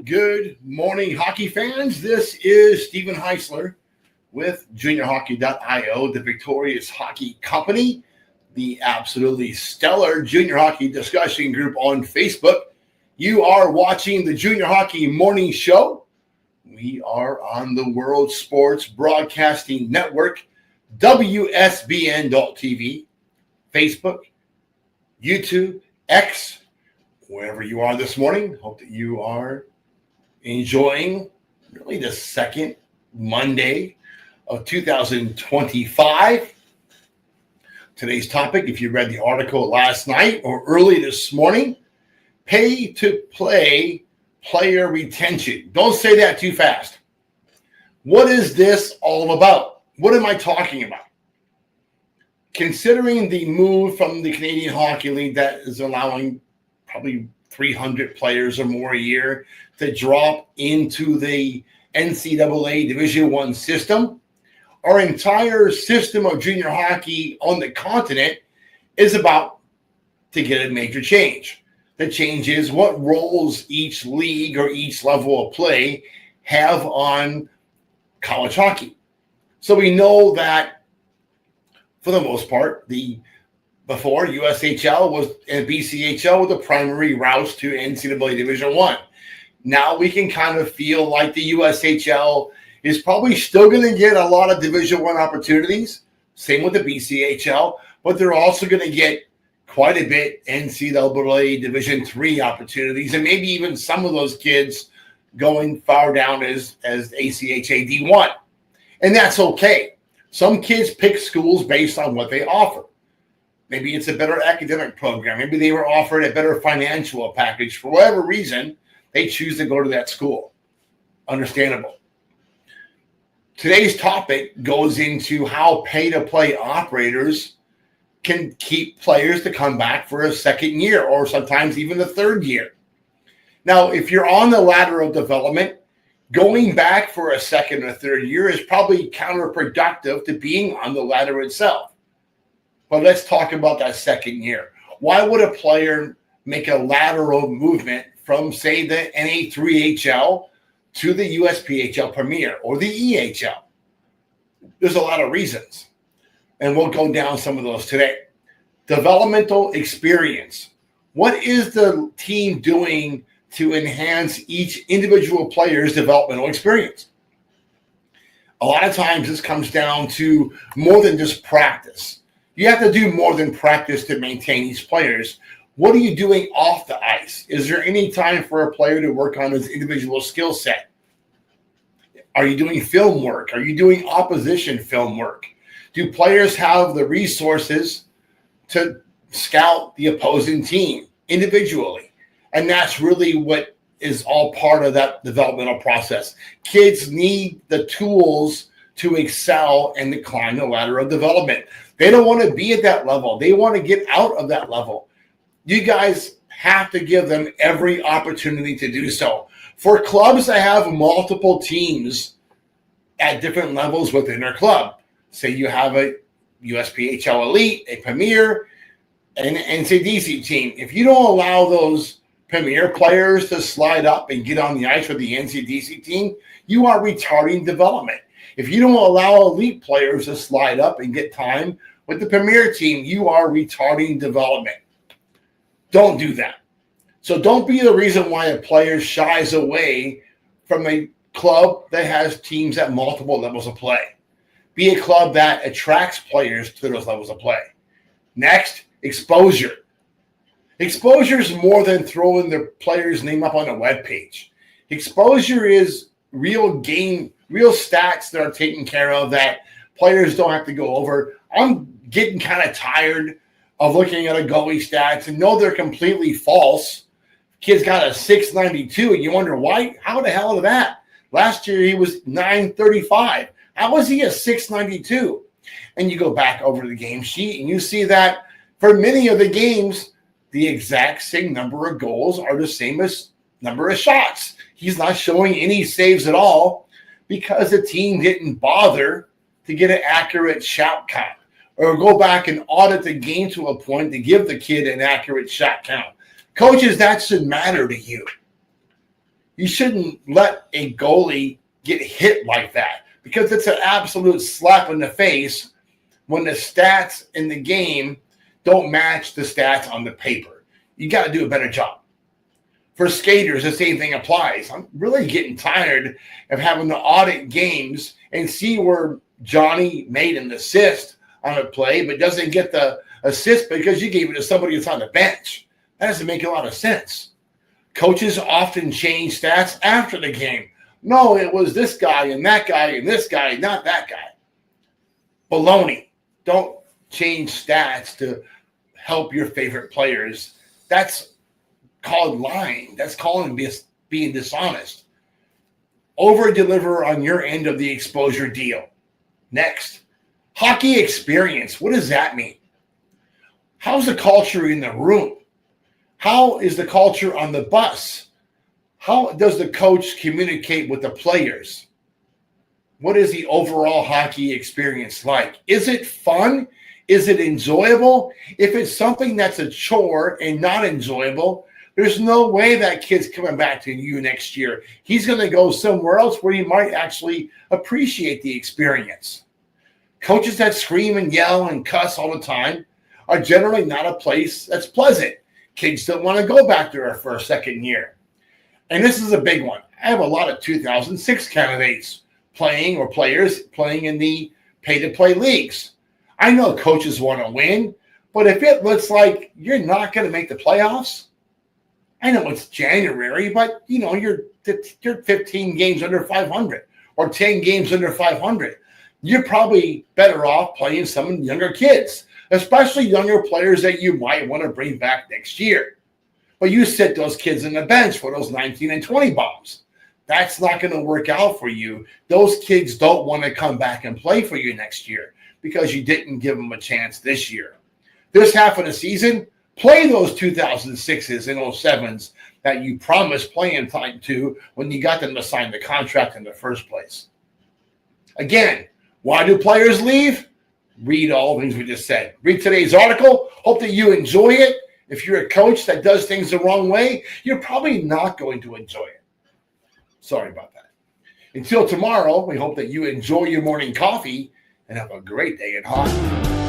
Good morning, hockey fans. This is Stephen Heisler with JuniorHockey.io, the Victorious Hockey Company, the absolutely stellar junior hockey discussion group on Facebook. You are watching the Junior Hockey Morning Show. We are on the World Sports Broadcasting Network, WSBN.TV, Facebook, YouTube, X, wherever you are this morning. Hope that you are enjoying really the second Monday of 2025. Today's topic, if you read the article last night or early this morning, pay to play player retention. Don't say that too fast. What is this all about? What am I talking about? Considering the move from the Canadian Hockey League that is allowing probably 300 players or more a year to drop into the NCAA Division I system, our entire system of junior hockey on the continent is about to get a major change. The change is what roles each league or each level of play have on college hockey. So we know that for the most part, before USHL was and BCHL were the primary routes to NCAA Division I. Now we can kind of feel like the USHL is probably still going to get a lot of Division I opportunities. Same with the BCHL, but they're also going to get quite a bit NCAA Division III opportunities, and maybe even some of those kids going far down as ACHA D1. And that's okay. Some kids pick schools based on what they offer. Maybe it's a better academic program. Maybe they were offered a better financial package. For whatever reason, they choose to go to that school. Understandable. Today's topic goes into how pay-to-play operators can keep players to come back for a second year or sometimes even the third year. Now, if you're on the ladder of development, going back for a second or third year is probably counterproductive to being on the ladder itself. But let's talk about that second year. Why would a player make a lateral movement from, say, the NA3HL to the USPHL Premier or the EHL? There's a lot of reasons, and we'll go down some of those today. Developmental experience. What is the team doing to enhance each individual player's developmental experience? A lot of times this comes down to more than just practice. You have to do more than practice to maintain these players. What are you doing off the ice? Is there any time for a player to work on his individual skill set? Are you doing film work? Are you doing opposition film work? Do players have the resources to scout the opposing team individually? And that's really what is all part of that developmental process. Kids need the tools to excel and to climb the ladder of development. They don't want to be at that level. They want to get out of that level. You guys have to give them every opportunity to do so. For clubs that have multiple teams at different levels within their club, say you have a USPHL Elite, a Premier, and an NCDC team. If you don't allow those Premier players to slide up and get on the ice with the NCDC team, you are retarding development. If you don't allow elite players to slide up and get time with the Premier team, you are retarding development. Don't do that. So don't be the reason why a player shies away from a club that has teams at multiple levels of play. Be a club that attracts players to those levels of play. Next, exposure. Exposure is more than throwing the player's name up on a webpage. Exposure is real stats that are taken care of that players don't have to go over. I'm getting kind of tired of looking at a goalie stats and know they're completely false. Kid's got a 692, and you wonder why. How the hell is that? Last year he was 935. How was he a 692? And you go back over the game sheet and you see that for many of the games, the exact same number of goals are the same as number of shots. He's not showing any saves at all because the team didn't bother to get an accurate shot count or go back and audit the game to a point to give the kid an accurate shot count. Coaches, that should matter to you. You shouldn't let a goalie get hit like that because it's an absolute slap in the face when the stats in the game don't match the stats on the paper. You got to do a better job. For skaters, the same thing applies. I'm really getting tired of having to audit games and see where Johnny made an assist on a play but doesn't get the assist because you gave it to somebody that's on the bench. That doesn't make a lot of sense. Coaches often change stats after the game. No, it was this guy and that guy and this guy, not that guy. Baloney. Don't change stats to help your favorite players. That's called lying. That's calling being dishonest. Over-deliver on your end of the exposure deal. Next, hockey experience. What does that mean? How's the culture in the room? How is the culture on the bus? How does the coach communicate with the players? What is the overall hockey experience like? Is it fun? Is it enjoyable? If it's something that's a chore and not enjoyable, there's no way that kid's coming back to you next year. He's going to go somewhere else where he might actually appreciate the experience. Coaches that scream and yell and cuss all the time are generally not a place that's pleasant. Kids don't want to go back there for a second year. And this is a big one. I have a lot of 2006 candidates playing or players playing in the pay-to-play leagues. I know coaches want to win, but if it looks like you're not going to make the playoffs, I know it's January, but you're 15 games under 500 or 10 games under 500. You're probably better off playing some younger kids, especially younger players that you might want to bring back next year. But you sit those kids in the bench for those 19 and 20 bombs. That's not going to work out for you. Those kids don't want to come back and play for you next year because you didn't give them a chance this year. This half of the season, play those 2006s and 07s that you promised playing time to when you got them to sign the contract in the first place. Again, why do players leave? Read all the things we just said. Read today's article. Hope that you enjoy it. If you're a coach that does things the wrong way, you're probably not going to enjoy it. Sorry about that. Until tomorrow, we hope that you enjoy your morning coffee and have a great day at hockey.